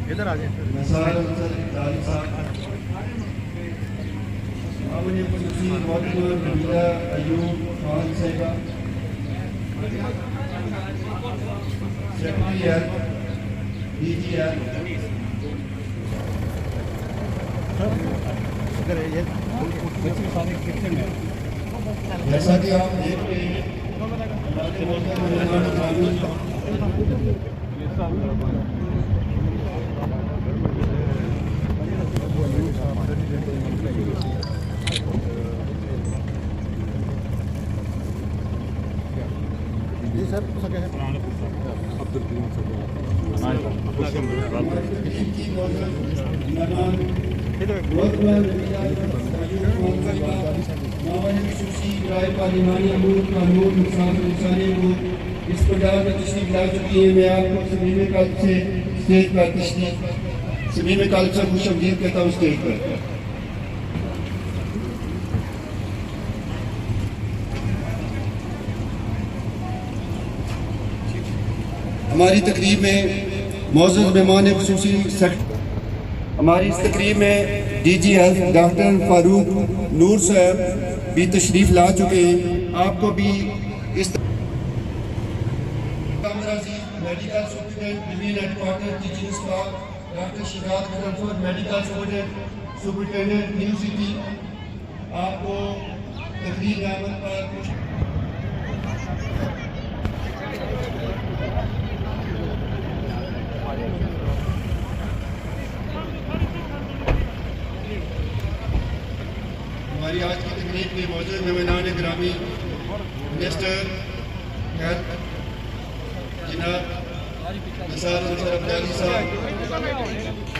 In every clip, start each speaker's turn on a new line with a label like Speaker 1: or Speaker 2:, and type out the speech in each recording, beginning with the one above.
Speaker 1: ادھر آ جائیں
Speaker 2: جیسا کہ آپ دیکھ رہے ہیں
Speaker 1: جی سر
Speaker 2: اس پنجاب میں تشریف لا چکی ہے. میں آپ کو سمیم کلب سے اسٹیج پر سمیم کلب سے خوش آمدید کہتا ہوں اسٹیج پر. ہماری تقریب میں معزز مہمان خصوصی ہماری اس تقریب میں D G health doctor Farooq Noor صاحب بھی تشریف لا چکے ہیں. آپ کو بھی اس medical superintendent division headquarter teaching staff doctor Shahzad Ghazanfar medical superintendent new city آپ کو تقریب احمد پر ہماری آج کی تقریب میں موجود مہمانان گرامی منسٹر ہیلتھ جناب نثار انصر عبدالی صاحب،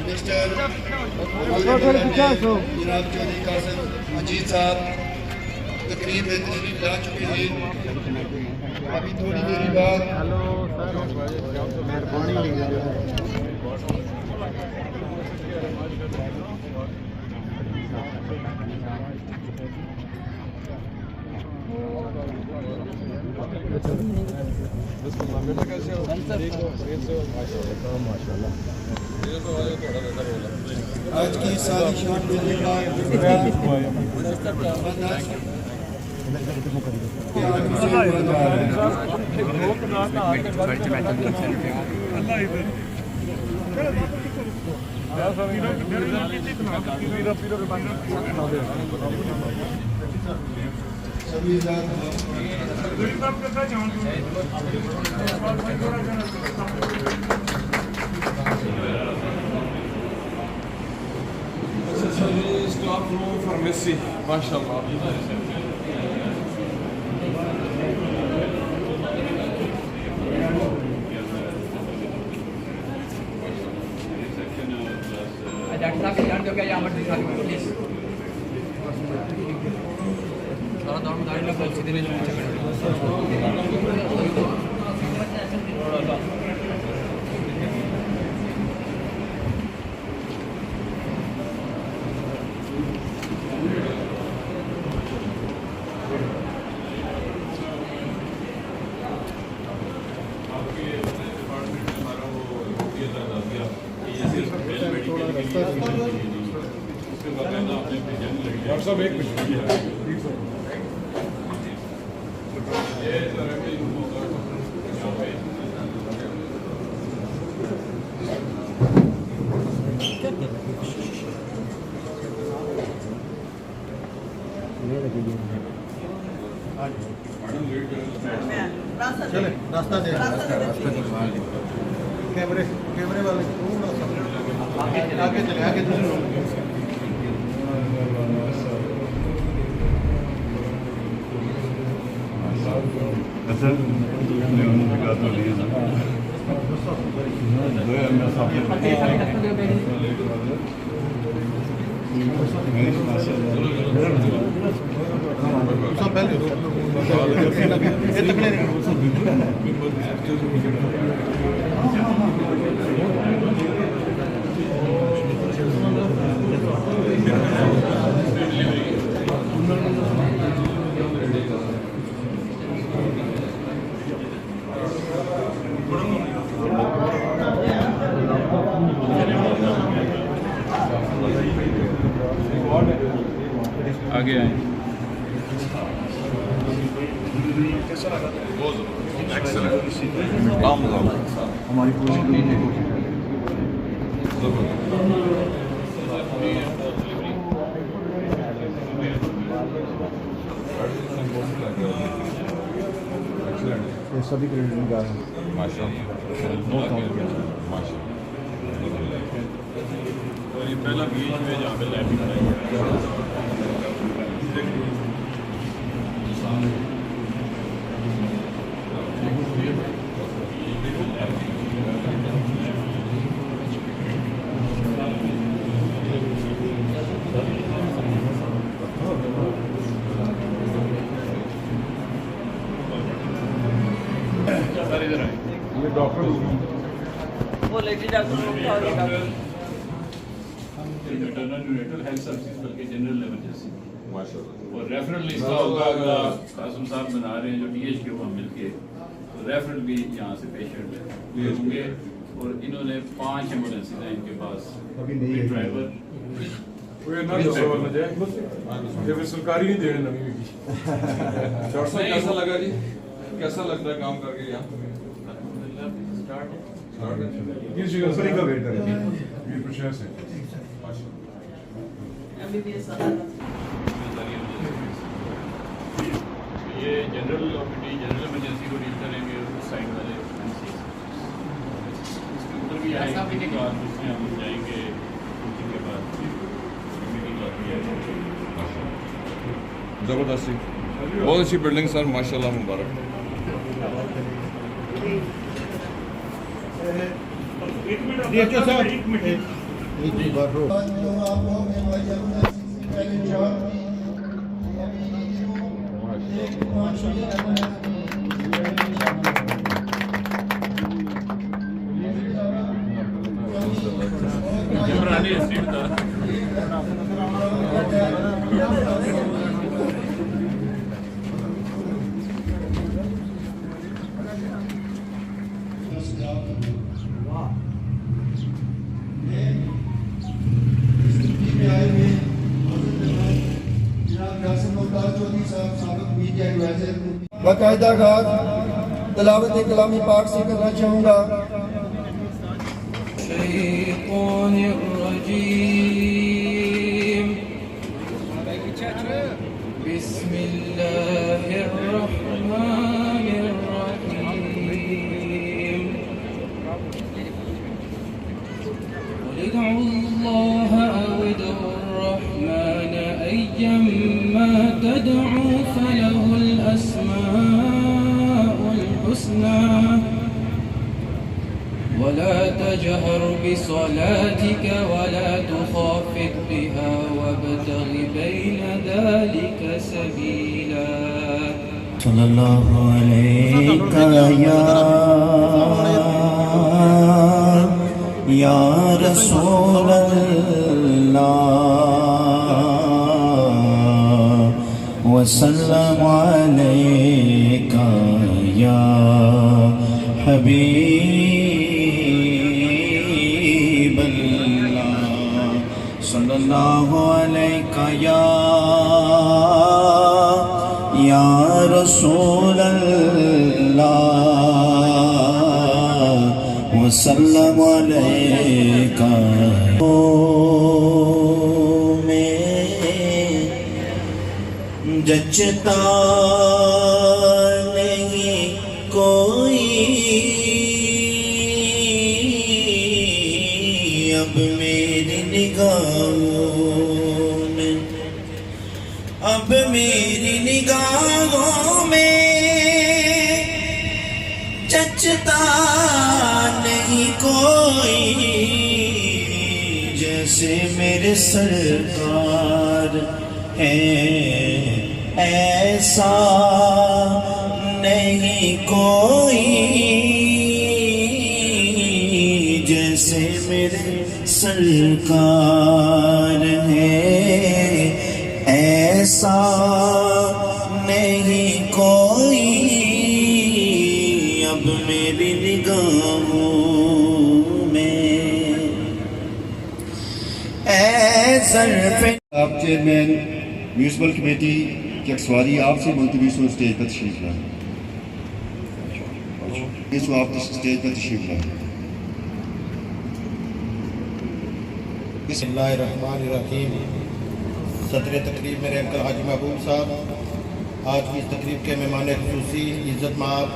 Speaker 2: منسٹر جناب چودھری قاسم مجید صاحب تقریب میں تشریف لا چکے ہیں. ابھی تھوڑی دیر بعد آج کی ساری شام
Speaker 3: Stop room for Messi, mashallah. صاحب ایک منٹ
Speaker 1: چلے راستہ دے کیمرے والے آگے چلے آگے
Speaker 4: آگے آئیں.
Speaker 1: ہماری پوری ٹیم ہے. یہ سبھی کریڈٹ نکال ہیں.
Speaker 4: پہلا بیچ میں جہاں پہ لیب بنائی
Speaker 3: یہ ڈاکٹر
Speaker 5: وہ lady doctor
Speaker 4: neonatal health services بلکہ جنرل ایمرجنسی اور ریفرل اس کا ہوگا. قاسم صاحب بنا رہے ہیں جو ڈی ایچ کے وہاں مل کے ریفرل بھی یہاں سے پیشنٹ ہوں گے. اور انہوں نے 5 ایمبولینسز ہیں ان کے پاس. ڈرائیور
Speaker 3: سرکاری نہیں دینے نمی کی. ڈاکٹر صاحب کیسا لگا جی؟ کیسا لگتا ہے کام کر کے یہاں؟ کس جگہ کا ویٹ کریں یہ سے
Speaker 4: یہ جنرل او پی ڈی جنرل ایمرجنسی کو ڈیل کریں گے. اس سائڈ والے اس کے اوپر بھی آئیں گے بعد اس میں ہم جائیں گے کوچنگ کے بعد میٹنگ ہوتی ہے.
Speaker 3: زبردستی بہت اچھی بلڈنگ سر ماشاء اللہ مبارک.
Speaker 4: عمرانی اسٹریٹ تھا.
Speaker 2: باقاعدہ تلاوت کلامی پاک سے کرنا چاہوں گا.
Speaker 5: الشیطان الرجیم بسم اللہ الرحمن الرحیم قل ادعوا اللہ او ادعوا الرحمن ایما تدعوا فله الاسماء الحسنى ولا تجهر بصلاتك ولا تخافت بها وابتغ بين ذلك سبيلا.
Speaker 6: صلی اللہ علیہ یا رسول اللہ وسلم علیک یا حبیب اللہ صلی اللہ علیہ یا رسول اللہ وسلم علیک. جچتا نہیں کوئی اب میری نگاہوں میں، اب میری نگاہوں میں جچتا نہیں کوئی جیسے میرے سرکار ہیں. ایسا نہیں کوئی جیسے میرے سرکار ہے. ایسا نہیں کوئی اب میری نگاہوں میں. اے ظرف
Speaker 2: آپ چیئرمین म्यूनसिपल कमेटी चकसवारी आपसे मुलतवी सो स्टेज पर तशरीफ लाए। इसको आप स्टेज पर तशरीफ लाए।
Speaker 7: बिस्मिल्लाहिर्रहमानिर्रहीम। सदर तकरीब मेरे अंकल हाजी महबूब साहब, आज की इस तकरीब के मेहमान खुसूसी इज़्ज़त माब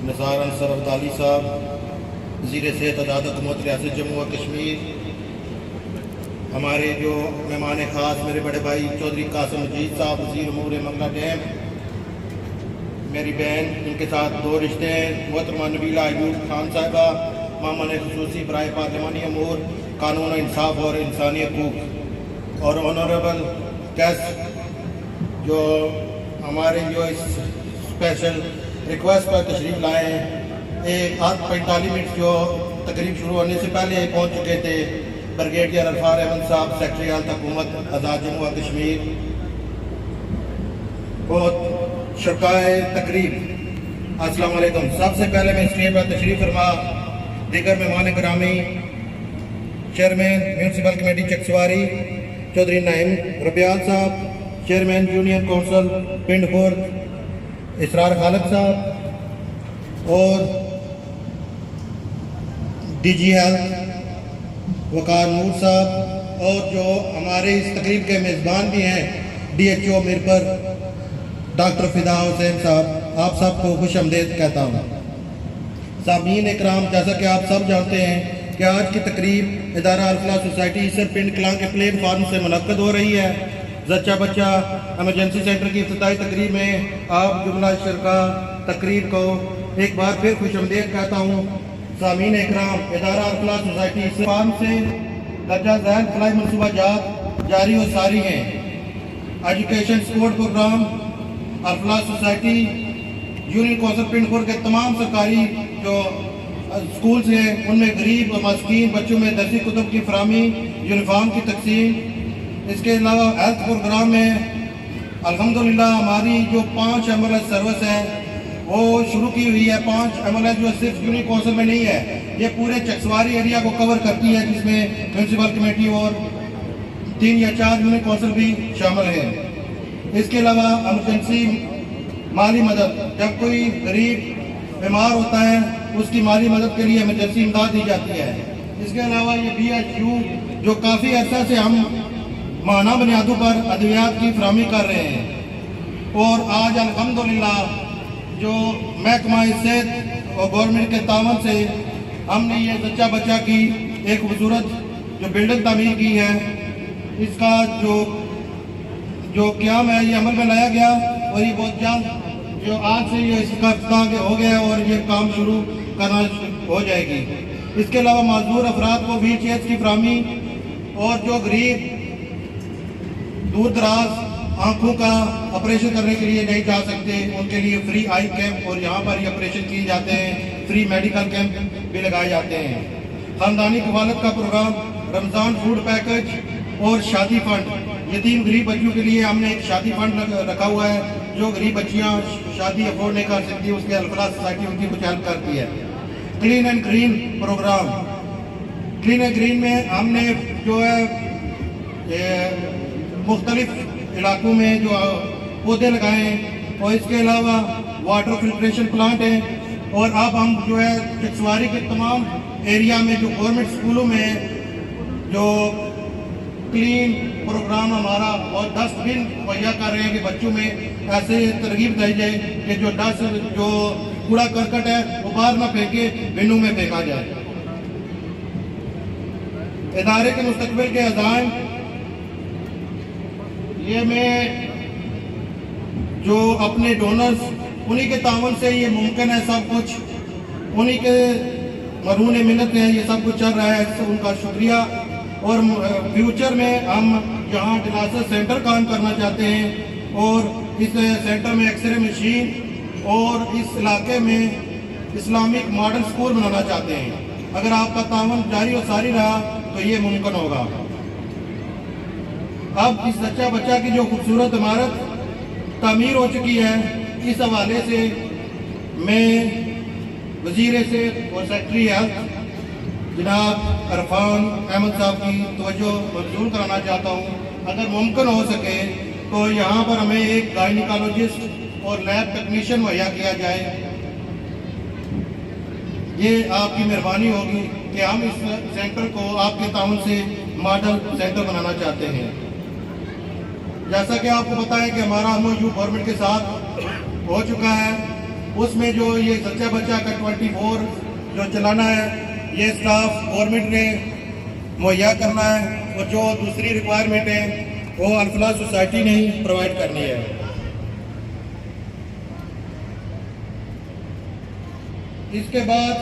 Speaker 7: निसार अंसर अब्दाली साहब, वज़ीर सेहत आज़ाद हुकूमत रियासत जम्मू और कश्मीर, हमारे जो मेहमान ख़ास मेरे बड़े भाई चौधरी कासिम मजीद साहब, वज़ीर उमूर मंगला डैम, मेरी बहन जिनके साथ दो रिश्ते हैं, मोहतरमा नबीला अयूब खान साहिबा, मेहमान खुसूसी बराए पार्लिमानी अमूर, कानून इंसाफ और इंसानी हकूक़, और ऑनरेबल गेस्ट जो हमारे जो इस स्पेशल रिक्वेस्ट पर तशरीफ़ लाए हैं। 45 मिनट जो तकरीब शुरू होने से पहले पहुंच चुके थे। ब्रिगेडियर अरफार अहमद साहब, सेक्रेटरी आला हुकूमत आज़ाद जम्मू और कश्मीर, बहुत शकाए तकरीब, अस्सलाम वालेकुम। सबसे पहले मैं स्टेज पर तशरीफ़ फरमा दीगर मेहमान गिरामी, chairman municipal committee Chakswari Chaudhary नाइम रबियाल साहब, chairman union council Pind Khurd इसरार खालिद साहब, और DG हेल्थ वकार नूर साहब, और जो हमारे इस तकरीब के मेज़बान भी हैं DHO मिरपर डॉक्टर फ़िदा हुसैन साहब, आप सबको खुश आमदीद कहता हूँ। सामीन इकराम, जैसा कि आप सब जानते हैं कि आज की तकरीब इदारा अल-फलाह सोसाइटी इसर पिंड कलां के प्लेन फार्म से मुनक्कद हो रही है। जच्चा बच्चा एमरजेंसी सेंटर की इफ्तिताई तकरीब में आप जुमला शरका तकरीब को एक बार फिर खुश आमदीद कहता हूँ। सामीन इकराम, इदारा अल-फलाह सोसाइटी इसर फार्म से दर्जा ज़ैल फलाही मनसूबा जात जारी और सारी हैं। Education support program Al-Falah society union council Pind Khurd के तमाम सरकारी जो स्कूल्स हैं उनमें गरीब और मास्कीन बच्चों में दरसी कुतुब की फराहमी, यूनिफॉर्म की तकसीम। इसके अलावा हेल्थ प्रोग्राम में अल्हम्दुलिल्लाह हमारी जो 5 एम्बुलेंस सर्विस है वो शुरू की हुई है। 5 एम्बुलेंस जो सिर्फ यूनियन कौंसल में नहीं है, ये पूरे चकसवारी एरिया को कवर करती है, जिसमें म्यूनसिपल कमेटी और 3 या 4 यूनियन कौंसल भी शामिल हैं। इसके अलावा एमरजेंसी माली मदद, जब कोई गरीब बीमार होता है उसकी माली मदद के लिए इमरजेंसी इमदाद दी जाती है। इसके अलावा ये BHU जो काफ़ी अर्सा से हम माना बुनियादों पर अद्वियात की फराहमी कर रहे हैं, और आज अल्हम्दुलिल्लाह जो महकमा सेहत और गवर्नमेंट के तावन से हमने ये जच्चा बच्चा की एक खूबसूरत जो बिल्डिंग तामीर की है, इसका जो क़याम है ये अमल में लाया गया, और ये बहुत जल्द जो आज से ये इसका इफ्तिताह हो गया और ये काम शुरू करना हो जाएगी। इसके अलावा माजूर अफराद को व्हीलचेयर्स की फराहमी, और जो गरीब दूर दराज आँखों का ऑपरेशन करने के लिए नहीं जा सकते उनके लिए फ्री आई कैंप, और यहाँ पर ये ऑपरेशन किए जाते हैं। फ्री मेडिकल कैंप भी लगाए जाते हैं। ख़ानदानी कवालत का प्रोग्राम, रमज़ान फूड पैकेज और शादी फंड, यतीम गरीब बच्चों के लिए हमने एक शादी फंड रखा हुआ है। जो गरीब बच्चियाँ शादी अफोर्ड नहीं कर सकती उसके अल-फलाह सोसाइटी उनकी कुछ हेल्प करती है। Clean and green programme, clean and green में हमने जो है मुख्तलिफ इलाकों में जो पौधे लगाए हैं, और इसके अलावा वाटर फिल्ट्रेशन प्लांट है। और अब हम जो है चकसवारी के तमाम एरिया में जो गवर्नमेंट स्कूलों में जो क्लीन प्रोग्राम हमारा और डस्टबिन मुहैया कर रहे हैं कि बच्चों में ऐसे तरगीब दी जाए कि जो कूड़ा करकट है वो बाहर ना फेंके, बिनों में फेंका जाए। इदारे के मुस्तकबिल के अज़ाम, ये मैं जो अपने डोनर्स उन्हीं के तावन से ये मुमकिन है, सब कुछ उन्हीं के मरहून मिन्नत है ये सब कुछ चल रहा है, उनका शुक्रिया। और फ्यूचर में हम यहाँ डिलासा सेंटर काम करना चाहते हैं, और इस सेंटर में एक्सरे मशीन और इस इलाके में इस्लामिक मॉडल स्कूल बनाना चाहते हैं। अगर आपका तावन जारी और सारी रहा तो ये मुमकिन होगा। अब इस सच्चा बच्चा की जो खूबसूरत इमारत तामीर हो चुकी है, इस हवाले से मैं वज़ीर सेहत और सेक्रेटरी हेल्थ जनाब अरफान अहमद साहब की तवज्जो मबज़ूल कराना चाहता हूँ अगर मुमकिन हो सके तो यहाँ पर हमें एक गायनिकोलॉजिस्ट और लैब टेक्नीशियन मुहैया किया जाए। ये आपकी मेहरबानी होगी कि हम इस सेंटर को आपके ताउन से मॉडल सेंटर बनाना चाहते हैं। जैसा कि आपको पता है कि हमारा MOU गवर्नमेंट के साथ हो चुका है, उसमें जो ये सच्चा बच्चा का 24 जो चलाना है, ये स्टाफ गवर्नमेंट ने मुहैया करना है और जो दूसरी रिक्वायरमेंट है वो अल्फलाह सोसाइटी ने ही प्रोवाइड करनी है। इसके बाद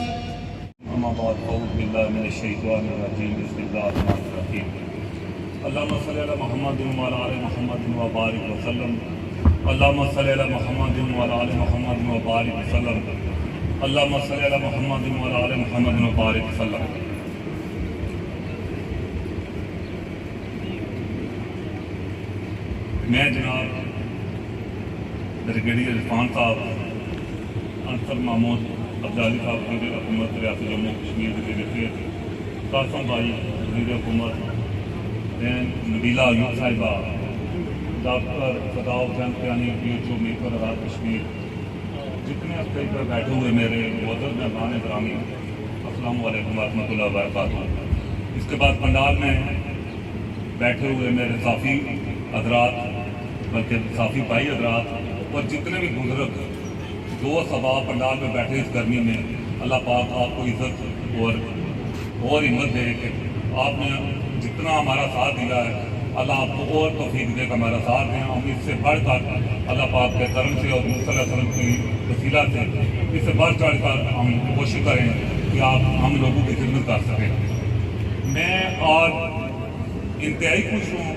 Speaker 8: अल्लाहुम्मा सल्ली अला मुहम्मदिन व अला आलि मुहम्मदिन व बारिक व सल्लम। अल्लाहुम्मा सल्ली अला मुहम्मदिन व अला आलि मुहम्मदिन व बारिक व सल्लम। अल्लाहुम्मा सल्ली अला मुहम्मदिन व अला आलि मुहम्मदिन व बारिक व सल्लम। मैं जनाब ब्रिगेडियर इरफान साहब, अंसर महमूद अब्दाली साहब वज़ीर हुकूमत रियासत जम्मू कश्मीर वज़ीर कासम भाई वज़ीर हुकूमत, नबीला अयूब साहिबा, डॉक्टर फदाउ हुसैन कियानी DHO मीरपुर आज़ाद कश्मीर, जितने स्टेज पर बैठे हुए मेरे मुअज़्ज़ज़ मेहमान ग्रामी, अस्सलामु अलैकुम व रहमतुल्लाहि व बरकातुहू। इसके बाद पंडाल में बैठे हुए मेरे साफ़ी हज़रात, बल्कि साफ़ी भाई हज़रात और जितने भी बुज़ुर्ग दो सवा पंडाल में बैठे इस गर्मी में, अल्लाह पाक आपको इज़्ज़त और हिम्मत दे कि आपने जितना हमारा साथ दिया है, अल्लाह आपको और तौफीक दे कि हमारा साथ दें। हम इससे बढ़कर अल्लाह पाक के करम से और मुहम्मद सल्लल्लाहु अलैहि वसल्लम की वसीला से इससे बढ़ चढ़ कर हम कोशिश करें कि आप हम लोगों की खिदमत कर सकें। मैं आज इंतहाई खुश हूँ,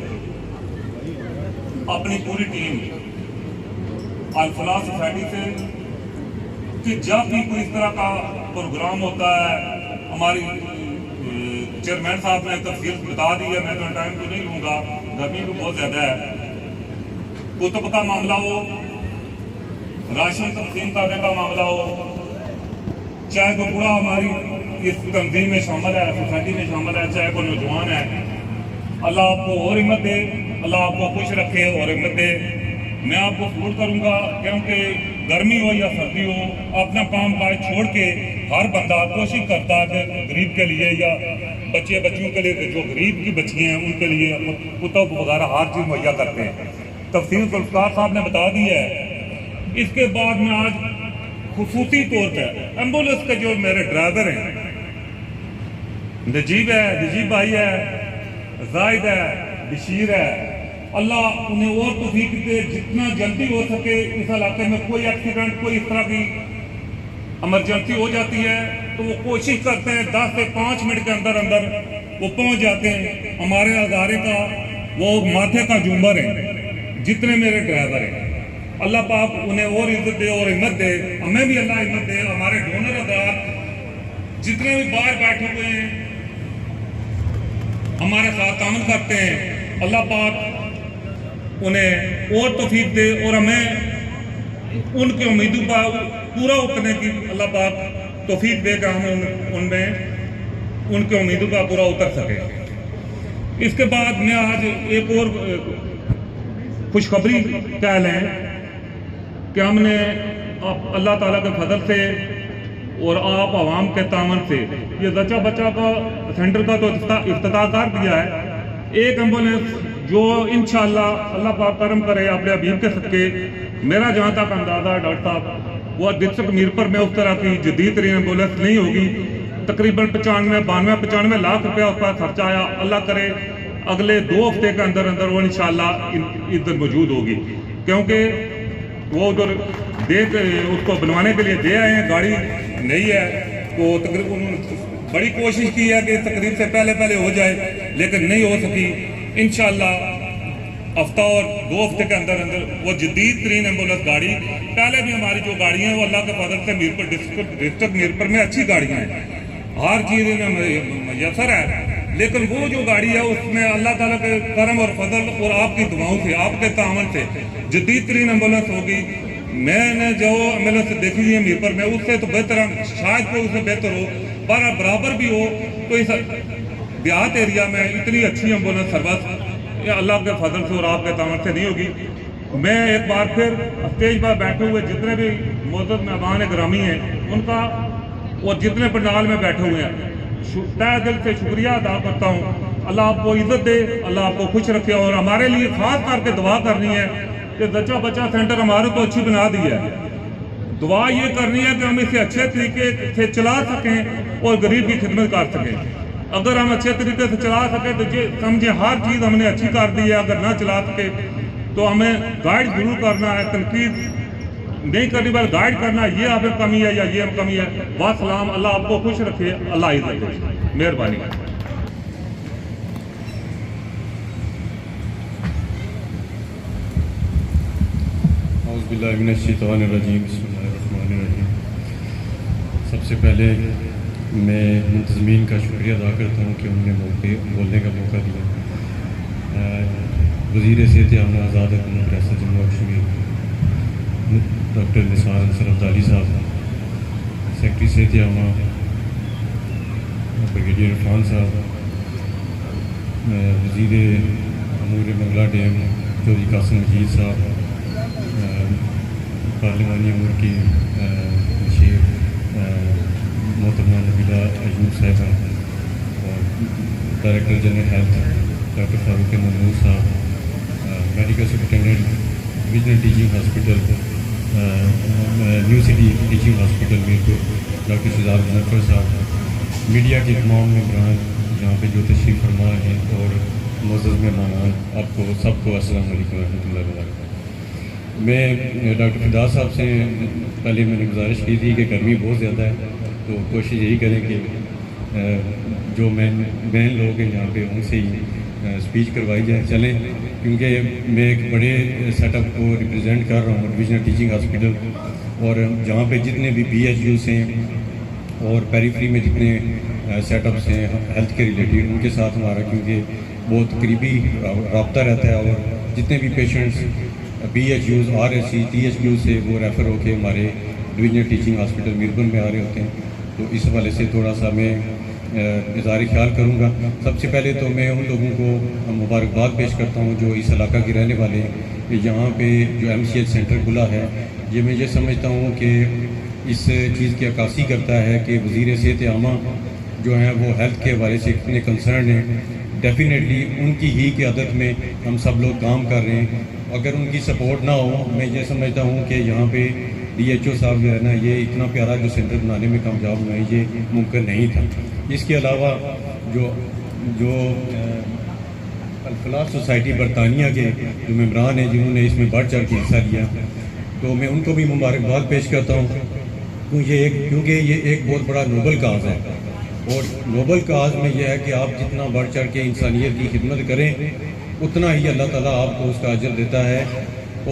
Speaker 8: अपनी पूरी टीम अल-फलाह सोसाइटी से, कि जब भी कोई इस तरह का प्रोग्राम होता है, हमारी चेयरमैन साहब ने तफसील बता दी है, मैं तो टाइम तो नहीं लूँगा, गर्मी भी बहुत ज़्यादा है। कुतुब का मामला हो, राशन तकसीम करने का मामला हो, चाहे वो बूढ़ा हमारी इस तंजीम में शामिल है, सोसाइटी में शामिल है, चाहे वो नौजवान है, अल्लाह आपको और हिम्मत दे, अल्लाह आपको खुश रखे और हिम्मत दे। मैं आपको सपोर्ट करूँगा, क्योंकि गर्मी हो या सर्दी हो, अपना काम काज छोड़ के हर बंदा कोशिश करता है कि गरीब के लिए या बच्चियों के लिए, जो गरीब की बच्चियाँ हैं उनके लिए कुतुब वगैरह हर चीज़ मुहैया करते हैं। तफसील गुलफ्तार साहब ने बता दी है। इसके बाद में आज खुसूसी तौर पर एम्बुलेंस के जो मेरे ड्राइवर हैं, नजीब भाई है, जाहिद है, बशीर है, अल्लाह उन्हें और तौफीक दे, जितना जल्दी हो सके इस इलाके में कोई एक्सीडेंट, कोई इस तरह की इमरजेंसी हो जाती है तो वो कोशिश करते हैं 10 से 5 मिनट के अंदर अंदर वो पहुंच जाते हैं। हमारे अदारे का वो माथे का जुम्बर है जितने मेरे ड्राइवर हैं, अल्लाह पाक उन्हें और इज्जत दे और हिम्मत दे, हमें भी अल्लाह हिम्मत दे। हमारे डोनर अदार जितने भी बाहर बैठे हुए हैं हमारे साथ तामन करते हैं, अल्लाह पाक उन्हें और तौफीक दे और हमें उनकी उम्मीदों पर पूरा उतरने की अल्लाह पाक तौफीक दे कि हम उनमें उनकी उम्मीदों पर पूरा उतर सके। इसके बाद मैं आज एक और खुशखबरी कह लें कि हमने अल्लाह ताला के फजल से और आप आवाम के तामन से ये बच्चा बच्चा का सेंटर का तो इफ्तिताह कर दिया है। एक एम्बुलेंस जो इंशाअल्लाह अल्लाह पाक करम करे अपने हबीब के सदके, मेरा जहाँ तक अंदाज़ा है डॉक्टर साहब, वो डिस्ट्रिक्ट मीरपुर में उस तरह की जदीद तरीन एम्बुलेंस नहीं होगी। तकरीबन 95 लाख रुपया उस पर खर्चा आया। अल्लाह करे अगले 2 हफ्ते के अंदर अंदर वो इंशाअल्लाह इधर मौजूद होगी, क्योंकि वो उधर उसको बनवाने के लिए दे आए हैं, गाड़ी नहीं है तो तकरीबन बड़ी कोशिश की है कि तकरीब से पहले हो जाए, लेकिन नहीं हो सकी। इंशाअल्लाह हफ्ता और 2 हफ्ते के अंदर अंदर वो जदीद तरीन एम्बुलेंस गाड़ी, पहले भी हमारी जो गाड़ियाँ हैं वो अल्लाह के फजल से मीरपुर डिस्ट्रिक्ट मीरपुर में अच्छी गाड़ियाँ हैं, हर चीज़ में मैसर है, लेकिन वो जो गाड़ी है उसमें अल्लाह ताला के करम और फजल और आपकी दुआओं से, आपके तामन से जदीद तरीन एम्बुलेंस होगी। मैंने जो एम्बुलेंस देखी है मीरपुर में उससे तो बेहतर, शायद कोई उससे बेहतर हो, पर बराबर भी हो तो इस देहात एरिया में इतनी अच्छी एम्बुलेंस सर्विस یہ اللہ کے فضل سے اور آپ کے تعاون سے نہیں ہوگی. میں ایک بار پھر اسٹیج پر بیٹھے ہوئے جتنے بھی معزز مہمان گرامی ہیں ان کا اور جتنے پنڈال میں بیٹھے ہوئے ہیں تہ دل سے شکریہ ادا کرتا ہوں. اللہ آپ کو عزت دے, اللہ آپ کو خوش رکھے. اور ہمارے لیے خاص کر کے دعا کرنی ہے کہ زچہ بچہ سینٹر ہمارے کو اچھی بنا دی ہے. دعا یہ کرنی ہے کہ ہم اسے اچھے طریقے سے چلا سکیں اور غریب کی خدمت کر سکیں. اگر ہم اچھے طریقے سے چلا سکیں تو سمجھیں ہر چیز ہم نے اچھی کر دی ہے. اگر نہ چلا سکے تو ہمیں گائیڈ ضرور کرنا ہے, تنقید نہیں کرنی بلکہ گائیڈ کرنا. یہ آپ میں کمی ہے یا یہ کمی ہے. واسلام, اللہ آپ کو خوش رکھے, اللہ عزت دے. مہربانی.
Speaker 9: اعوذ باللہ من الشیطان الرجیم. بسم اللہ الرحمن الرحیم. سب سے پہلے میں منتظمین کا شکریہ ادا کرتا ہوں کہ انہوں نے بولنے کا موقع دیا. وزیر صحت عامہ آزاد حکومت ریاست جموں و کشمیر ڈاکٹر نثار انصر ابدالی صاحب, سیکرٹری صحت عامہ بریگیڈیئر عرفان صاحب, وزیر امور منگلہ ڈیم چودھری قاسم مجید صاحب, پارلیمانی امور کی مشیر محترمہ نبیلہ ایوب صاحبہ, اور ڈائریکٹر جنرل ہیلتھ ڈاکٹر فاروق منور صاحب, medical superintendent divisional teaching hospital new city teaching hospital Mirpur doctor Shahzad Muzaffar صاحب, میڈیا کے تمام ممبران جہاں پہ جو تشریف فرما ہیں, اور معزز مہمان, آپ کو سب کو السلام علیکم ورحمۃ اللہ وبرکاتہ. میں ڈاکٹر فدا صاحب سے پہلے میں نے گزارش کی تھی کہ گرمی بہت زیادہ ہے, تو کوشش یہی کریں کہ جو مین لوگ ہیں یہاں پہ ان سے ہی اسپیچ کروائی جائے چلیں, کیونکہ میں ایک بڑے سیٹ اپ کو ریپرزینٹ کر رہا ہوں, ڈویژنل ٹیچنگ ہاسپٹل, اور جہاں پہ جتنے بھی پی ایچ یوز ہیں اور پیریفری میں جتنے سیٹ اپس ہیں ہیلتھ کے ریلیٹڈ, ان کے ساتھ ہمارا کیونکہ بہت قریبی رابطہ رہتا ہے, اور جتنے بھی patients P H U's R S C T H Q سے وہ ریفر ہو کے ہمارے ڈویژنل ٹیچنگ ہاسپٹل میرپور میں آ رہے ہوتے ہیں. تو اس حوالے سے تھوڑا سا میں اظہار خیال کروں گا. سب سے پہلے تو میں ان لوگوں کو مبارکباد پیش کرتا ہوں جو اس علاقہ کے رہنے والے ہیں, کہ یہاں پہ جو ایم سی ایچ سینٹر کھلا ہے, یہ میں یہ سمجھتا ہوں کہ اس چیز کی عکاسی کرتا ہے کہ وزیر صحت عامہ جو ہیں وہ ہیلتھ کے حوالے سے کتنے کنسرن ہیں. ڈیفینیٹلی ان کی ہی قیادت میں ہم سب لوگ کام کر رہے ہیں. اگر ان کی سپورٹ نہ ہو, میں یہ سمجھتا ہوں کہ یہاں پہ ڈی ایچ او صاحب جو ہے نا, یہ اتنا پیارا جو سینٹر بنانے میں کامیاب ہونا ہے یہ ممکن نہیں تھا. اس کے علاوہ جو الفلاح سوسائٹی برطانیہ کے جو ممبران ہیں جنہوں نے اس میں بڑھ چڑھ کے حصہ لیا, تو میں ان کو بھی مبارکباد پیش کرتا ہوں, کیونکہ یہ ایک بہت بڑا نوبل کاز ہے. اور نوبل کاز میں یہ ہے کہ آپ جتنا بڑھ چڑھ کے انسانیت کی خدمت کریں اتنا ہی اللہ تعالیٰ آپ کو اس کا اجر دیتا ہے,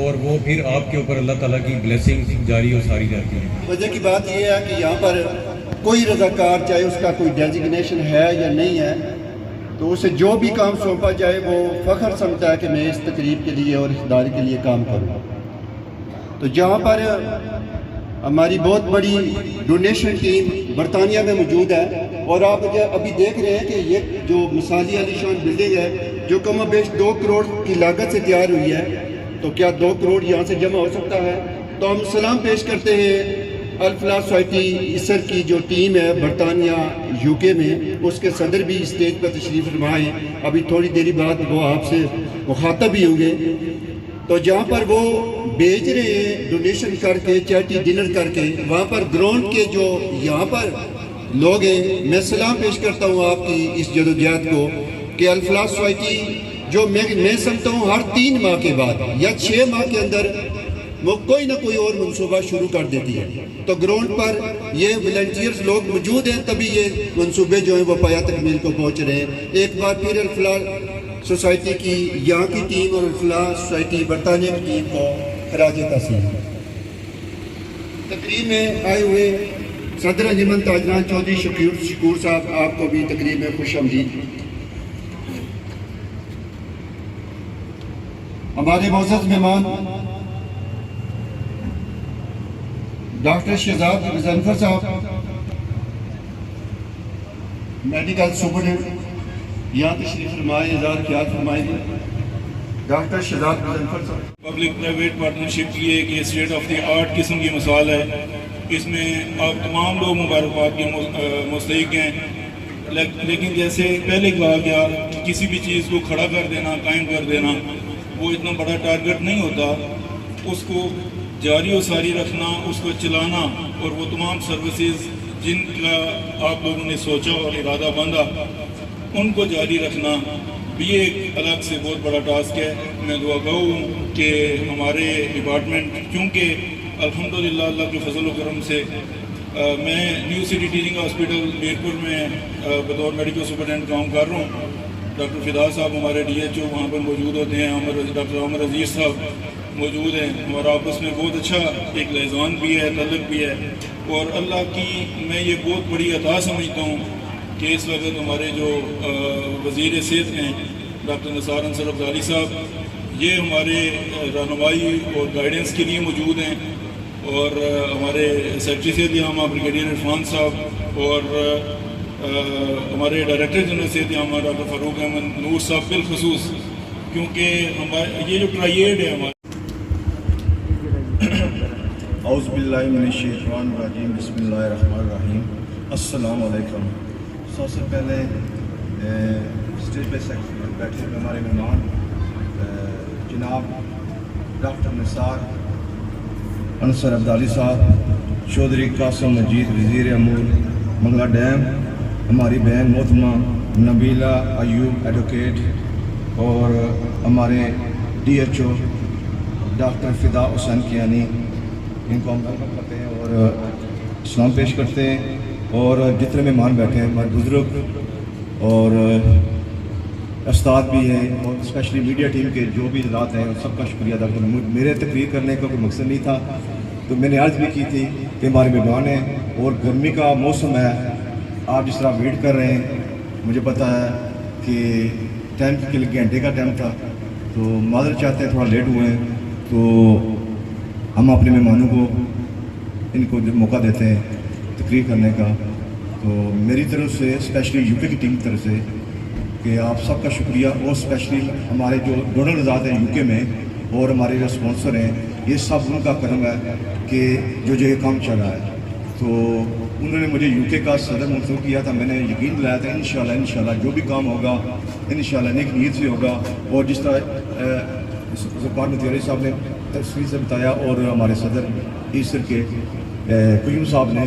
Speaker 9: اور وہ پھر آپ کے اوپر اللہ تعالیٰ کی بلیسنگ جاری و ساری رہتی ہے.
Speaker 2: وجہ کی بات یہ ہے کہ یہاں پر کوئی رضاکار, چاہے اس کا کوئی ڈیزگنیشن ہے یا نہیں ہے, تو اسے جو بھی کام سونپا جائے وہ فخر سمجھتا ہے کہ میں اس تقریب کے لیے اور اس ادارے کے لیے کام کروں. تو جہاں پر ہماری بہت بڑی ڈونیشن ٹیم برطانیہ میں موجود ہے, اور آپ ابھی دیکھ رہے ہیں کہ یہ جو مثالی عالی شان بلڈنگ ہے جو کم و بیش 2 کروڑ کی لاگت سے تیار ہوئی ہے, تو کیا 2 کروڑ یہاں سے جمع ہو سکتا ہے؟ تو ہم سلام پیش کرتے ہیں الفلاح سوسائٹی اسر کی جو ٹیم ہے برطانیہ یو کے میں, اس کے صدر بھی اسٹیج پر تشریف فرما ہیں, ابھی تھوڑی دیر بعد وہ آپ سے مخاطب بھی ہوں گے. تو جہاں پر وہ بیچ رہے ہیں ڈونیشن کر کے, چیریٹی ڈنر کر کے, وہاں پر گراؤنڈ کے جو یہاں پر لوگ ہیں, میں سلام پیش کرتا ہوں آپ کی اس جدوجہد کو کہ الفلاح سوسائٹی جو میں سمجھتا ہوں ہر 3 ماہ کے بعد یا 6 ماہ کے اندر وہ کوئی نہ کوئی اور منصوبہ شروع کر دیتی ہے. تو گراؤنڈ پر یہ والنٹیئرز لوگ موجود ہیں, تبھی یہ منصوبے جو ہیں وہ پایہ تکمیل کو پہنچ رہے ہیں. ایک بار پھر الفلاح سوسائٹی کی یہاں کی ٹیم اور الفلاح سوسائٹی برطانیہ کی ٹیم کو خراج تحسین. تقریب میں آئے ہوئے صدر انجمن تاجران چودھری شکور صاحب, آپ کو بھی تقریب میں خوش آمدید. ہمارے معزز مہمان ڈاکٹر شہزاد مظفر صاحب, میڈیکل سپرنٹینڈنٹ, یہاں تشریف فرمائے, اظہار خیال فرمائیں گے. ڈاکٹر شہزاد مظفر صاحب.
Speaker 10: پبلک پرائیویٹ پارٹنرشپ کی ایک یہ اسٹیٹ آف دی آرٹ قسم کی مثال ہے. اس میں آپ تمام لوگ مبارکباد کے مستحق ہیں. لیکن جیسے پہلے کہا گیا کہ کسی بھی چیز کو کھڑا کر دینا، قائم کر دینا، وہ اتنا بڑا ٹارگٹ نہیں ہوتا. اس کو جاری و ساری رکھنا، اس کو چلانا، اور وہ تمام سروسز جن کا آپ لوگوں نے سوچا اور ارادہ باندھا ان کو جاری رکھنا بھی ایک الگ سے بہت بڑا ٹاسک ہے. میں دعا گو ہوں کہ ہمارے ڈپارٹمنٹ، کیونکہ الحمدللہ اللہ کے فضل و کرم سے میں new city teaching hospital Mirpur میں بطور میڈیکل سپرنٹینڈنٹ کام کر رہا ہوں. ڈاکٹر فدا صاحب ہمارے ڈی ایچ او وہاں پر موجود ہوتے ہیں، ڈاکٹر عامر عزیز صاحب موجود ہیں، اور آپس میں بہت اچھا ایک لحظان بھی ہے، تعلق بھی ہے. اور اللہ کی میں یہ بہت بڑی عطا سمجھتا ہوں کہ اس وقت ہمارے جو وزیر صحت ہیں ڈاکٹر نثار انصر افضالی صاحب، یہ ہمارے رہنمائی اور گائیڈنس کے لیے موجود ہیں. اور ہمارے سیکرٹری صحت عامہ بریگیڈیئر عرفان صاحب، اور ہمارے ڈائریکٹر جنرل صحت عامہ ڈاکٹر فاروق احمد نور صاحب بالخصوص، کیونکہ ہمارے یہ جو ٹرائیڈ ہے ہمارے.
Speaker 1: اعوذ باللہ من الشیطان الرجیم، بسم اللہ الرحمن الرحیم. السلام علیکم. سب سے پہلے اسٹیج پہ بیٹھے ہوئے ہمارے مہمان جناب ڈاکٹر نثار انصر افضالی صاحب، چودھری قاسم مجید وزیر امور منگلہ ڈیم، ہماری بہن محترمہ نبیلہ ایوب ایڈوکیٹ، اور ہمارے ڈی ایچ او ڈاکٹر فدا حسین کیانی، ان کو ہم ویلکم کرتے ہیں اور سلام پیش کرتے ہیں. اور جتنے مہمان بیٹھے ہیں ہمارے بزرگ اور استاد بھی ہیں، اور اسپیشلی میڈیا ٹیم کے جو بھی حضرات ہیں، سب کا شکریہ ادا کرتا ہوں. میرے تقریر کرنے کا کوئی مقصد نہیں تھا، تو میں نے عرض بھی کی تھی کہ ہمارے مہمان ہیں اور گرمی کا موسم ہے. آپ جس طرح ویٹ کر رہے ہیں، مجھے پتہ ہے کہ ٹائم کے لیے گھنٹے کا ٹائم تھا، تو معذرت چاہتے ہیں تھوڑا لیٹ ہوئے ہیں. تو ہم اپنے مہمانوں کو ان کو موقع دیتے ہیں تقریر کرنے کا. تو میری طرف سے اسپیشلی یو کے کی ٹیم کی طرف سے کہ آپ سب کا شکریہ، اور اسپیشلی ہمارے جو ڈونر ازاد ہیں یو کے میں اور ہمارے جو اسپانسر ہیں، یہ سب ان کا کرم ہے کہ جو یہ کام چل رہا ہے. تو انہوں نے مجھے یو کے کا صدر منتخب کیا تھا. میں نے یقین دلایا تھا انشاءاللہ جو بھی کام ہوگا انشاءاللہ نیک نیت سے ہوگا. اور جس طرح ذوالفقار متواری صاحب نے تفصیل سے بتایا اور ہمارے صدر ایسر کے قیوم صاحب نے،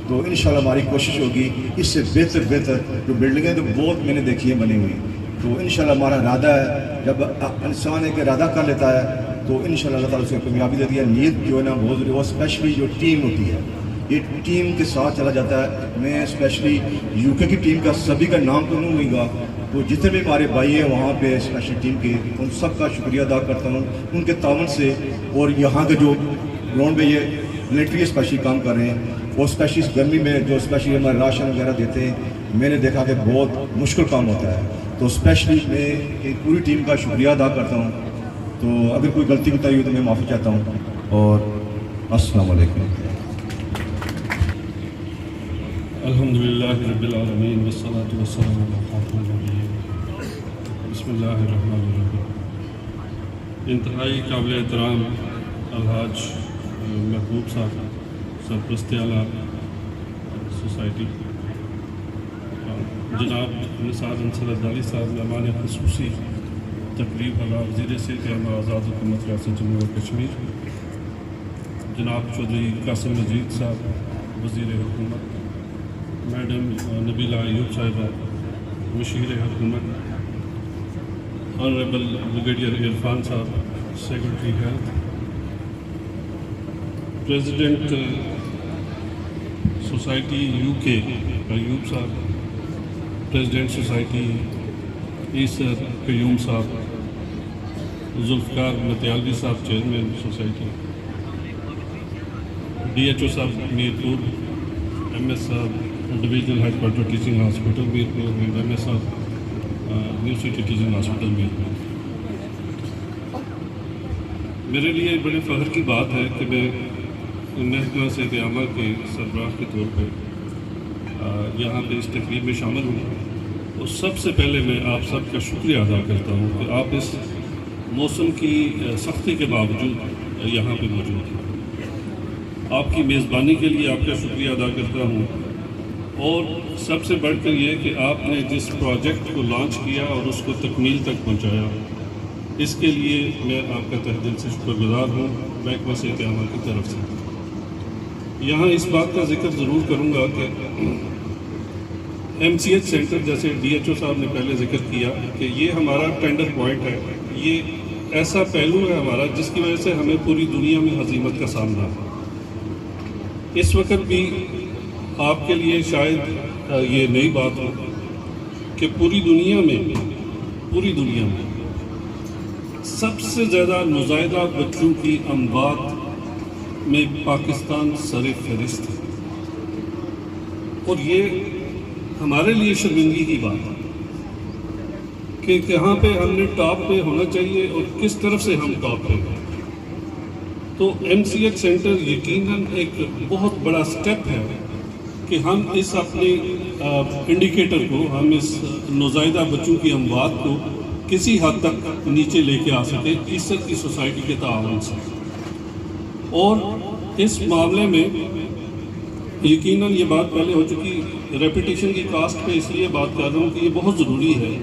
Speaker 1: تو انشاءاللہ ہماری کوشش ہوگی اس سے بہتر جو بلڈنگیں تو بہت میں نے دیکھی ہیں بنی ہوئی. تو انشاءاللہ ہمارا ارادہ ہے، جب انسان ایک ارادہ کر لیتا ہے تو انشاءاللہ اللہ تعالیٰ اسے کامیابی دیتی ہے. نیت جو ہے نا بہت ضروری، اور اسپیشلی جو ٹیم ہوتی ہے، یہ ٹیم کے ساتھ چلا جاتا ہے. میں اسپیشلی یو کے کی ٹیم کا سبھی کا نام تو نہیں لوں گا، تو جتنے بھی ہمارے بھائی ہیں وہاں پہ اسپیشل ٹیم کے، ان سب کا شکریہ ادا کرتا ہوں ان کے تعاون سے. اور یہاں کے جو گراؤنڈ پہ یہ ملٹری اسپیشلی کام کر رہے ہیں، اور اسپیشلی اس گرمی میں جو اسپیشلی ہمارے راشن وغیرہ دیتے ہیں، میں نے دیکھا کہ بہت مشکل کام ہوتا ہے. تو اسپیشلی میں ایک پوری ٹیم کا شکریہ ادا کرتا ہوں. تو اگر کوئی غلطی بتائی ہو تو میں معافی چاہتا ہوں. اور السلام علیکم.
Speaker 10: الحمدللہ رب العالمین والصلاة والسلام علی خاتم النبیین. بسم اللہ الرحمن الرحیم. انتہائی قابل احترام الحاج محبوب صاحب، سرپرست اعلیٰ سوسائٹی، جناب نثار انصر افضالی صاحب مہمان خصوصی تقریب والا وزیر صحت عامہ آزاد حکومت ریاست جموں و کشمیر، جناب چودھری قاسم مجید صاحب وزیر حکومت، میڈم نبیلہ ایوب صاحبہ مشیر حکومت، آنریبل بریگیڈیئر عرفان صاحب secretary health, president society you کے ایوب صاحب، پریزیڈنٹ سوسائٹی ایسر قیوم صاحب، ذوالفقار متیالوی صاحب chairman society, D H O صاحب میرپور، ایم ایس صاحب divisional headquarter teaching hospital Mirpur, M S صاحب new city teaching hospital Mirpur. میرے لیے بڑے فخر کی بات ہے کہ میں محکمہ صحت عامہ کے سربراہ کے طور پہ یہاں پہ اس تقریب میں شامل ہوں. اور سب سے پہلے میں آپ سب کا شکریہ ادا کرتا ہوں کہ آپ اس
Speaker 11: موسم کی سختی کے باوجود یہاں پہ موجود ہیں۔ آپ کی میزبانی کے لیے آپ کا شکریہ ادا کرتا ہوں، اور سب سے بڑھ کر یہ کہ آپ نے جس پروجیکٹ کو لانچ کیا اور اس کو تکمیل تک پہنچایا، اس کے لیے میں آپ کا تہہ دل سے شکر گزار ہوں محکمہ صحت عامہ کی طرف سے۔ یہاں اس بات کا ذکر ضرور کروں گا کہ MCH سینٹر، جیسے DHO صاحب نے پہلے ذکر کیا کہ یہ ہمارا ٹینڈر پوائنٹ ہے، یہ ایسا پہلو ہے ہمارا جس کی وجہ سے ہمیں پوری دنیا میں ہزیمت کا سامنا ہے۔ اس وقت بھی آپ کے لیے شاید یہ نئی بات ہو کہ پوری دنیا میں سب سے زیادہ نوزائیدہ بچوں کی اموات میں پاکستان سر فہرست ہے، اور یہ ہمارے لیے شرمندگی کی بات ہے کہ کہاں پہ ہم نے ٹاپ پہ ہونا چاہیے اور کس طرف سے ہم ٹاپ پہ ہیں۔ تو MCH سینٹر یقیناً ایک بہت بڑا سٹیپ ہے کہ ہم اس اپنے انڈیکیٹر کو، ہم اس نوزائیدہ بچوں کی اموات کو کسی حد تک نیچے لے کے آ سکے عزت کی سوسائٹی کے تعاون سے۔ اور اس معاملے میں یقیناً یہ بات پہلے ہو چکی، ریپیٹیشن کی کاسٹ پہ اس لیے بات کر رہا ہوں کہ یہ بہت ضروری ہے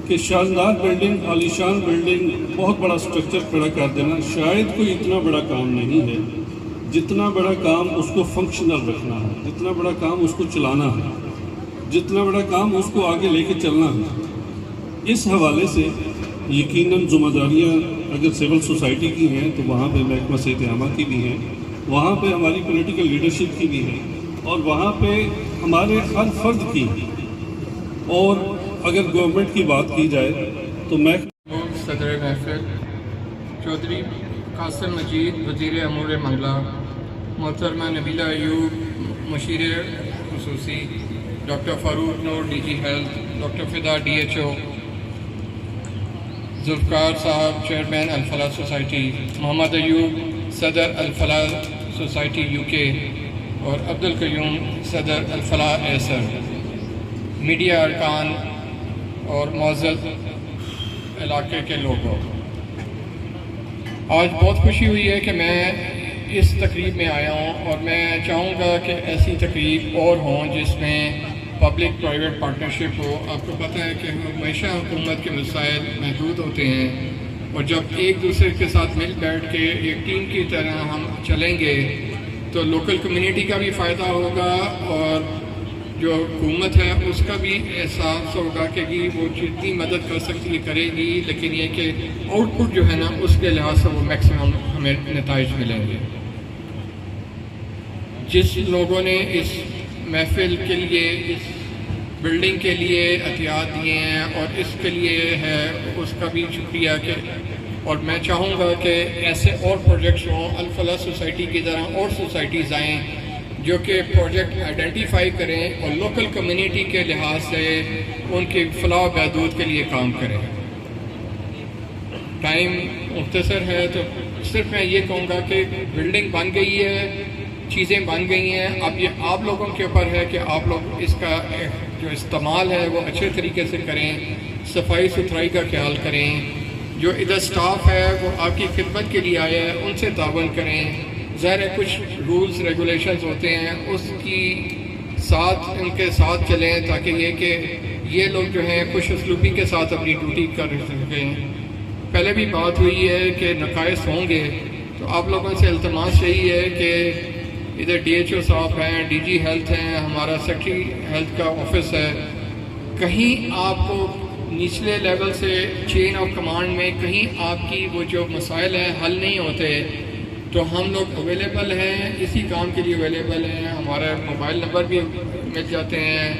Speaker 11: کہ شاندار بلڈنگ، عالیشان بلڈنگ، بہت بڑا سٹرکچر کھڑا کر دینا شاید کوئی اتنا بڑا کام نہیں ہے، جتنا بڑا کام اس کو فنکشنل رکھنا ہے، جتنا بڑا کام اس کو چلانا ہے، جتنا بڑا کام اس کو آگے لے کے چلنا ہے۔ اس حوالے سے یقیناً ذمہ داریاں اگر سول سوسائٹی کی ہیں تو وہاں پہ محکمہ صحت عامہ کی بھی ہیں، وہاں پہ ہماری پولیٹیکل لیڈرشپ کی بھی ہے، اور وہاں پہ ہمارے ہر فرد کی، اور اگر گورنمنٹ کی بات کی جائے تو
Speaker 12: صدر محفل چودھری قاسم مجید وزیر امور منگلہ، محترمہ نبیلہ ایوب مشیر خصوصی، ڈاکٹر فاروق نور DG ہیلتھ، ڈاکٹر فدا DHO، ذوالفقار صاحب چیئرمین الفلاح سوسائٹی، محمد ایوب صدر الفلاح سوسائٹی UK، اور عبدالقیوم صدر الفلاح ایسر، میڈیا ارکان اور معزز علاقے کے لوگوں، آج بہت خوشی ہوئی ہے کہ میں اس تقریب میں آیا ہوں، اور میں چاہوں گا کہ ایسی تقریب اور ہوں جس میں پبلک پرائیویٹ پارٹنرشپ ہو۔ آپ کو پتہ ہے کہ ہمیشہ حکومت کے مسائل محدود ہوتے ہیں، اور جب ایک دوسرے کے ساتھ مل بیٹھ کے ایک ٹیم کی طرح ہم چلیں گے تو لوکل کمیونٹی کا بھی فائدہ ہوگا، اور جو حکومت ہے اس کا بھی احساس ہوگا کہ وہ جتنی مدد کر سکتی ہے کرے گی، لیکن یہ کہ آؤٹ پٹ جو ہے نا اس کے لحاظ سے وہ میکسیمم ہمیں نتائج ملیں گے۔ جس لوگوں نے اس محفل کے لیے، اس بلڈنگ کے لیے عطیات دیے ہیں اور اس کے لیے ہے، اس کا بھی شکریہ کہ، اور میں چاہوں گا کہ ایسے اور پروجیکٹس ہوں، الفلاح سوسائٹی کی طرح اور سوسائٹیز آئیں جو کہ پروجیکٹ آئیڈینٹیفائی کریں اور لوکل کمیونٹی کے لحاظ سے ان کی فلاح و بہبود کے لیے کام کریں۔ ٹائم مختصر ہے تو صرف میں یہ کہوں گا کہ بلڈنگ بن گئی ہے، چیزیں بن گئی ہیں، اب یہ آپ لوگوں کے اوپر ہے کہ آپ لوگ اس کا جو استعمال ہے وہ اچھے طریقے سے کریں، صفائی ستھرائی کا خیال کریں، جو ادھر سٹاف ہے وہ آپ کی خدمت کے لیے آیا ہے ان سے تعاون کریں۔ ظاہر ہے کچھ رولز ریگولیشنز ہوتے ہیں، اس کی ساتھ ان کے ساتھ چلیں تاکہ یہ کہ یہ لوگ جو ہیں خوش اسلوبی کے ساتھ اپنی ڈیوٹی کر سکیں۔ پہلے بھی بات ہوئی ہے کہ نقائص ہوں گے، تو آپ لوگوں سے التماس یہی ہے کہ ادھر DHO صاحب ہیں، DG ہیلتھ ہیں، ہمارا سیکٹری ہیلتھ کا آفس ہے، کہیں آپ کو نچلے لیول سے چین آف کمانڈ میں کہیں آپ کی وہ جو مسائل ہیں حل نہیں ہوتے تو ہم لوگ اویلیبل ہیں، اسی کام کے لیے اویلیبل ہیں، ہمارا موبائل نمبر بھی مل جاتے ہیں۔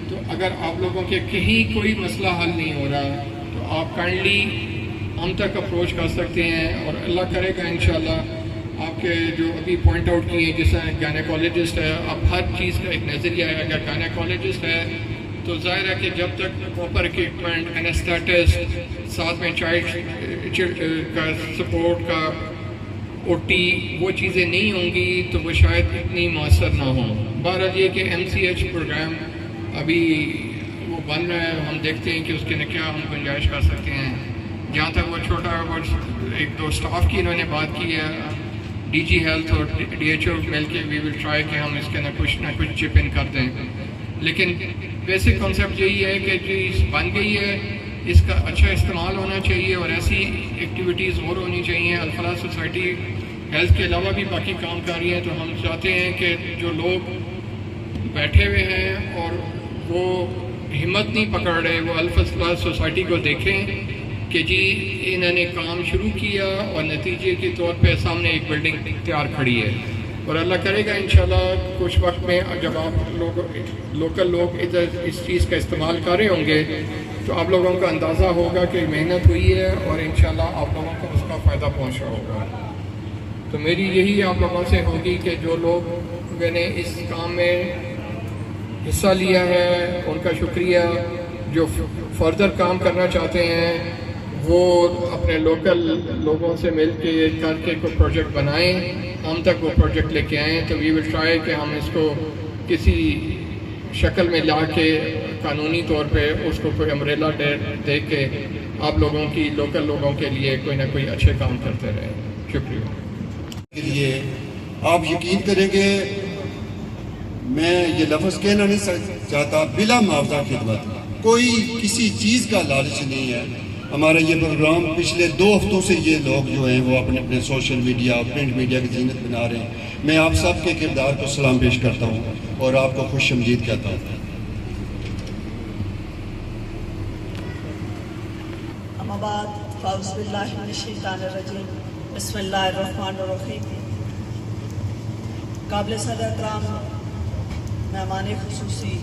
Speaker 12: تو اگر آپ لوگوں کے کہیں کوئی مسئلہ حل نہیں ہو رہا تو آپ کائنڈلی ہم تک اپروچ کر سکتے ہیں، اور اللہ کرے گا انشاءاللہ آپ کے جو ابھی پوائنٹ آؤٹ کیے ہیں، جیسا گائنیکالوجسٹ ہے، اب ہر چیز کا ایک نظریہ ہے، اگر گائنیکالوجسٹ ہے تو ظاہر ہے کہ جب تک پراپر اکوپمنٹ، اینستھیٹسٹ، ساتھ میں چائلڈ کا سپورٹ کا OT وہ چیزیں نہیں ہوں گی تو وہ شاید اتنی مؤثر نہ ہوں۔ بہرحال یہ کہ MCH پروگرام ابھی وہ بن رہا ہے، ہم دیکھتے ہیں کہ اس کے کیا ہم گنجائش کر سکتے ہیں۔ जहाँ तक वो छोटा वो एक दो स्टाफ की इन्होंने बात की है, DG हेल्थ और DHO मिल के वी विल ट्राई कि हम इसके ना कुछ चिप इन कर दें। लेकिन बेसिक कॉन्सेप्ट यही है कि चीज़ बन गई है, इसका अच्छा इस्तेमाल होना चाहिए और ऐसी एक्टिविटीज़ और होनी चाहिए। अल-फलाह सोसाइटी हेल्थ के अलावा भी बाकी काम कर रही है, तो हम चाहते हैं कि जो लोग बैठे हुए हैं और वो हिम्मत नहीं पकड़ रहे, वो अल-फलाह सोसाइटी को देखें कि जी इन्होंने काम शुरू किया और नतीजे के तौर पे सामने एक बिल्डिंग तैयार खड़ी है। और अल्लाह करेगा इंशाल्लाह कुछ वक्त में जब आप लोग लोकल लोग इधर इस चीज़ का इस्तेमाल कर रहे होंगे तो आप लोगों को अंदाज़ा होगा कि मेहनत हुई है और इंशाल्लाह आप लोगों को उसका फ़ायदा पहुँचा होगा। तो मेरी यही आप लोगों से होगी कि जो लोग मैंने इस काम में हिस्सा लिया है उनका शुक्रिया, जो फर्दर काम करना चाहते हैं वो अपने लोकल लोगों से मिल के करके कोई प्रोजेक्ट बनाएं, हम तक वो प्रोजेक्ट लेके आएँ। तो वी विल ट्राई कि हम इसको किसी शक्ल में ला के कानूनी तौर पे उसको कोई अम्ब्रेला दे के आप लोगों की लोकल लोगों के लिए कोई ना कोई अच्छे काम करते रहें। शुक्रिया।
Speaker 2: के लिए आप यकीन करेंगे, मैं ये लफ्ज़ कहना नहीं चाहता, बिला मुआवजा खिदमत, कोई किसी चीज़ का लालच नहीं है। हमारा ये प्रोग्राम पिछले 2 हफ्तों से ये लोग जो हैं वो अपने अपने सोशल मीडिया और प्रिंट मीडिया की जीनत बना रहे हैं। मैं आप सब के किरदार को सलाम पेश करता हूँ और आपको खुश आमदीद कहता हूँ।
Speaker 13: अम्माबाद फ़ाउज़ुबिल्लाहि मिनश्शैतानिर्रजीम, बिस्मिल्लाहिर्रहमानिर्रहीम। काबिल सदर एहतराम मेहमान खुसूसी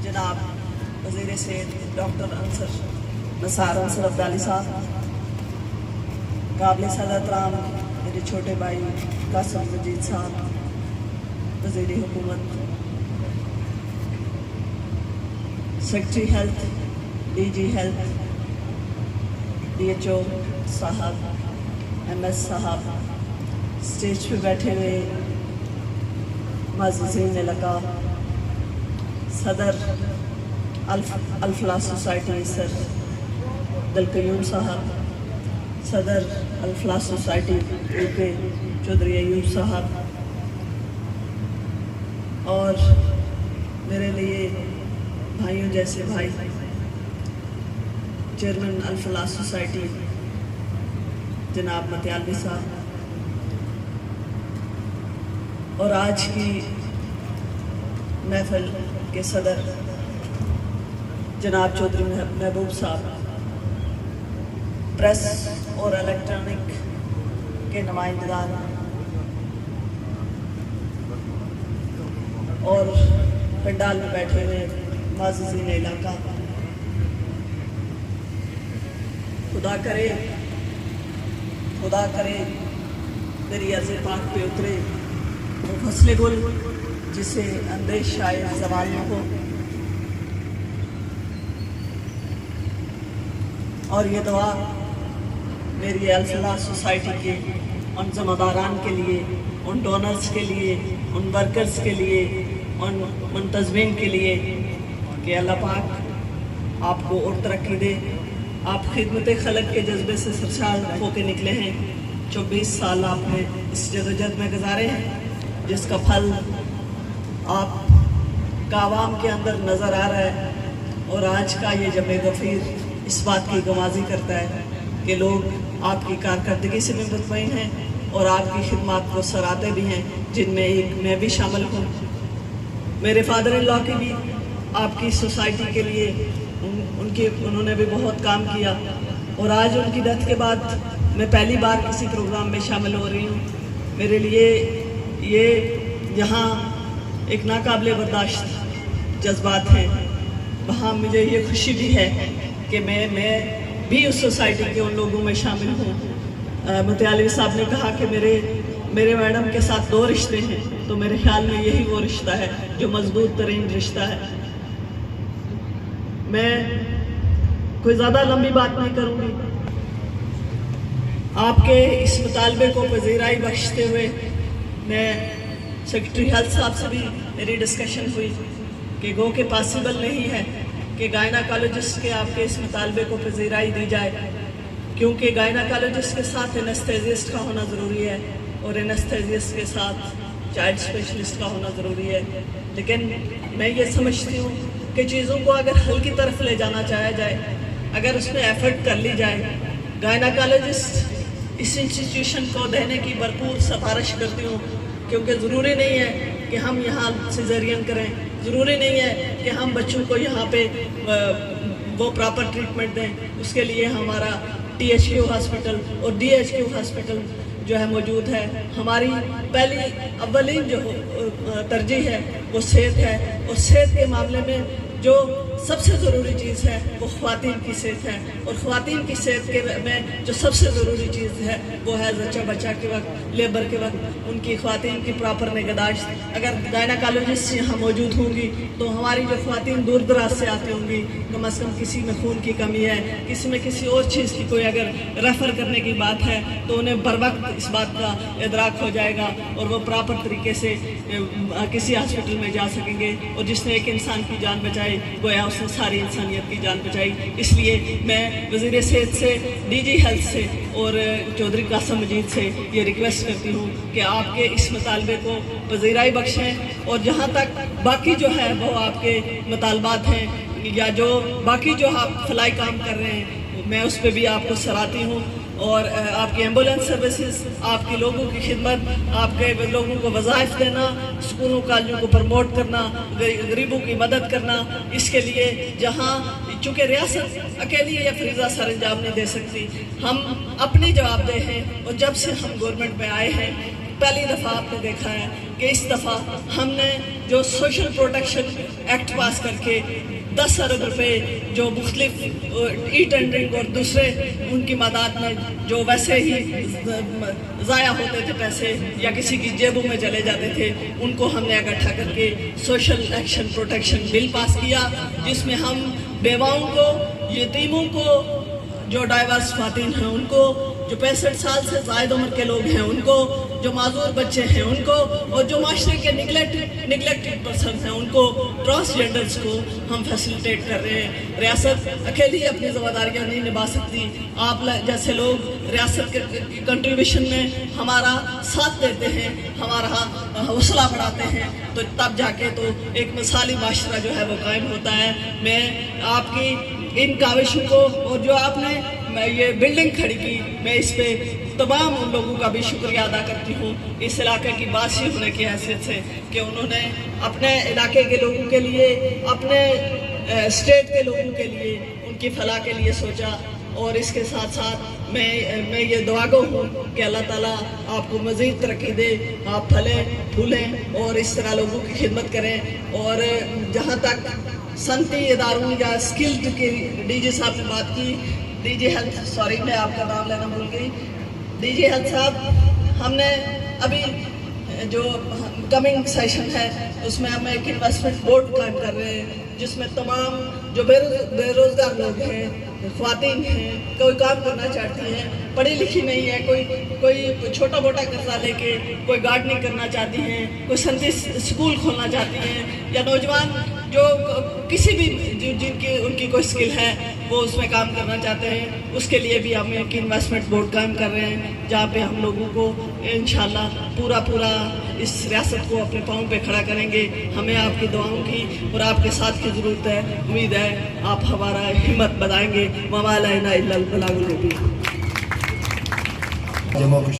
Speaker 13: जनाब वज़ीर सेहत डॉक्टर निसार अंसर अब्दाली साहब, काबिल सदर एहतराम मेरे छोटे भाई कासिम मजीद साहब वज़ीर हुकूमत, secretary health DG health DHO साहब, MS साहब, स्टेज पे बैठे हुए मुअज़्ज़िज़ीन इलाका, सदर अल-फलाह सोसाइटी सर दिलक़य्यूम साहब, सदर अल-फलाह सोसाइटी UK चौधरी अयूब साहब, और मेरे लिए भाइयों जैसे भाई चेयरमैन अल-फलाह सोसाइटी जनाब मतियालवी साहब, और आज की महफिल के सदर जनाब चौधरी महबूब साहब, प्रेस और इलेक्ट्रॉनिक के नुमाइंदगान और पंडाल में बैठे हुए मुअज़्ज़िज़ीन इलाका, खुदा करे मेरी अर्ज़ पाक पे उतरे वो फसले गुल जिसे अंदेश शायद ज़वाल न हो, और ये दुआ मेरी अल-फलाह सोसाइटी के उन ज़िम्मेदारान के लिए, उन डोनर्स के लिए, उन वर्कर्स के लिए, उन मुंतज़मीन के लिए कि अल्लाह पाक आपको और तरक्की दे। आप खिदमत खलक के जज्बे से सरशार होकर निकले हैं। 24 साल आपने इस जदोजहद में गुजारे हैं जिसका फल आप का आवाम के अंदर नज़र आ रहा है, और आज का ये जमे गफ़ीर इस बात की गवाही करता है कि लोग आपकी कारकर्दगी से भी मुतमईन हैं और आपकी खिदमत को सराहते भी हैं, जिनमें एक मैं भी शामिल हूँ। मेरे फादर इन लॉ की भी आपकी सोसाइटी के लिए उन्होंने भी बहुत काम किया, और आज उनकी डेथ के बाद मैं पहली बार किसी प्रोग्राम में शामिल हो रही हूँ। मेरे लिए ये यहाँ एक नाकाबिले बर्दाश्त जज्बात हैं। वहाँ मुझे ये खुशी भी है कि मैं भी उस सोसाइटी के उन लोगों में शामिल हूँ। मुतियालवी साहब ने कहा कि मेरे मैडम के साथ 2 रिश्ते हैं, तो मेरे ख्याल में यही वो रिश्ता है जो मजबूत तरीन रिश्ता है। मैं कोई ज़्यादा लंबी बात नहीं करूँगी। आपके इस मुतालबे को पजीराई बख्शते हुए मैं सेक्रेटरी हेल्थ साहब से भी मेरी डिस्कशन हुई कि गो के पॉसिबल नहीं है कि गायनाकोलॉजिस्ट के आपके इस मुतालबे को पजीराई दी जाए, क्योंकि गायनाकोलॉजिस्ट के साथ एनेस्थेसिस्ट का होना ज़रूरी है और एनेस्थेसिस्ट के साथ चाइल्ड स्पेशलिस्ट का होना ज़रूरी है। लेकिन मैं ये समझती हूँ कि चीज़ों को अगर हल की तरफ ले जाना चाहा जाए, अगर उसमें एफर्ट कर ली जाए, गायनाकोलॉजिस्ट इस इंस्टीट्यूशन को देने की भरपूर सिफारिश करती हूँ, क्योंकि ज़रूरी नहीं है कि हम यहाँ सिजेरियन करें, ज़रूरी नहीं है कि हम बच्चों को यहाँ पे वो प्रॉपर ट्रीटमेंट दें। उसके लिए हमारा THQ हॉस्पिटल और DHQ हॉस्पिटल जो है मौजूद है। हमारी पहली अव्वलीन जो तरजीह है वो सेहत है, और सेहत के मामले में जो सबसे ज़रूरी चीज़ है वो ख़वातीन की सेहत है, और ख़वातीन की सेहत के में जो सबसे ज़रूरी चीज़ है वो है ज़च्चा बच्चा के वक्त, लेबर के वक्त उनकी ख़वातीन की प्रॉपर निगहदाश्त। अगर गायनाकोलॉजिस्ट यहाँ मौजूद होंगी तो हमारी जो ख़वातीन दूर दराज से आती होंगी, कम अज़ कम किसी में खून की कमी है, किसी में किसी और चीज़ की कोई अगर रेफ़र करने की बात है तो उन्हें बर वक्त इस बात का इदराक हो जाएगा और वो प्रॉपर तरीके से किसी हॉस्पिटल में जा सकेंगे। और जिसने एक इंसान की जान बचाई गोया उसने सारी इंसानियत की जान बचाई। इसलिए मैं वज़ीर सेहत से, DG हेल्थ से और चौधरी कासिम मजीद से ये रिक्वेस्ट करती हूँ कि आपके इस मुतालबे को पज़ीराई बख्शें, और जहाँ तक बाकी जो है वो आपके मुतालबात हैं या जो बाकी जो आप फलाई काम कर रहे हैं मैं उस पर भी आपको सराहती हूँ। और आपकी एम्बुलेंस सर्विसेज, आपके लोगों की खिदमत, आपके लोगों को वज़ाइफ देना, स्कूलों कॉलेजों को प्रमोट करना, गरीबों की मदद करना, इसके लिए जहाँ चूँकि रियासत अकेली ये फरीज़ा सर अंजाम नहीं दे सकती, हम अपनी जवाबदेह हैं। और जब से हम गवर्नमेंट में आए हैं पहली दफ़ा आपने देखा है कि इस दफ़ा हमने जो सोशल प्रोटेक्शन एक्ट पास करके 10 अरब रुपए जो मुख्तलिफ ई टेंडरिंग और दूसरे उनकी मदद में जो वैसे ही ज़ाया होते थे पैसे या किसी की जेबों में चले जाते थे, उनको हमने इकट्ठा करके social action protection bill pass किया, जिसमें हम बेवाओं को, यतीमों को, जो डाइवर्स ख़वातीन हैं उनको, जो 65 साल से ज़ायद उम्र के लोग हैं उनको, जो माजूर बच्चे हैं उनको, और जो माशरे के निगलेक्टेड पर्सन हैं उनको, ट्रांसजेंडर्स को हम फैसिलिटेट कर रहे हैं। रियासत अकेली अपनी ज़िम्मेदारियाँ नहीं निभा सकती, आप जैसे लोग रियासत के कंट्रीब्यूशन में हमारा साथ देते हैं, हमारा हौसला बढ़ाते हैं, तो तब जाके तो एक मिसाली माशरा जो है वो कायम होता है। मैं आपकी इन काविशों को और जो आपने ये बिल्डिंग खड़ी की, मैं इस पे तमाम उन लोगों का भी शुक्रिया अदा करती हूँ इस इलाके की बासी होने की हैसियत से कि उन्होंने अपने इलाके के लोगों के लिए, अपने स्टेट के लोगों के लिए, उनकी फलाह के लिए सोचा। और इसके साथ साथ मैं ये दुआगो हूँ कि अल्लाह ताला आपको मज़ीद तरक्की दे, आप फलें फूलें और इस तरह लोगों की खिदमत करें। और जहाँ तक सनती इदारों या स्किल्ड की DG साहब ने बात की, DG हेल्थ, सॉरी मैं आपका नाम लेना भूल गई, DG हेल्थ साहब, हमने अभी जो कमिंग सेशन है उसमें हम एक इन्वेस्टमेंट बोर्ड कायम कर रहे हैं, जिसमें तमाम जो बेरोज़गार लोग हैं, ख़वातीन हैं, कोई काम करना चाहती हैं, पढ़ी लिखी नहीं है, कोई छोटा मोटा कर्जा लेके कोई गार्डनिंग करना चाहती हैं, कोई संती स्कूल खोलना चाहती हैं, या नौजवान जो किसी भी जिनकी उनकी कोई स्किल है वो उसमें काम करना चाहते हैं, उसके लिए भी हम एक इन्वेस्टमेंट बोर्ड कायम कर रहे हैं, जहाँ पे हम लोगों को इंशाल्लाह पूरा इस रियासत को अपने पाँव पे खड़ा करेंगे। हमें आपकी दुआओं की और आपके साथ की ज़रूरत है, उम्मीद है आप हमारा हिम्मत बढ़ाएंगे। वमा अलैना इल्लल बलागुल मुबीन।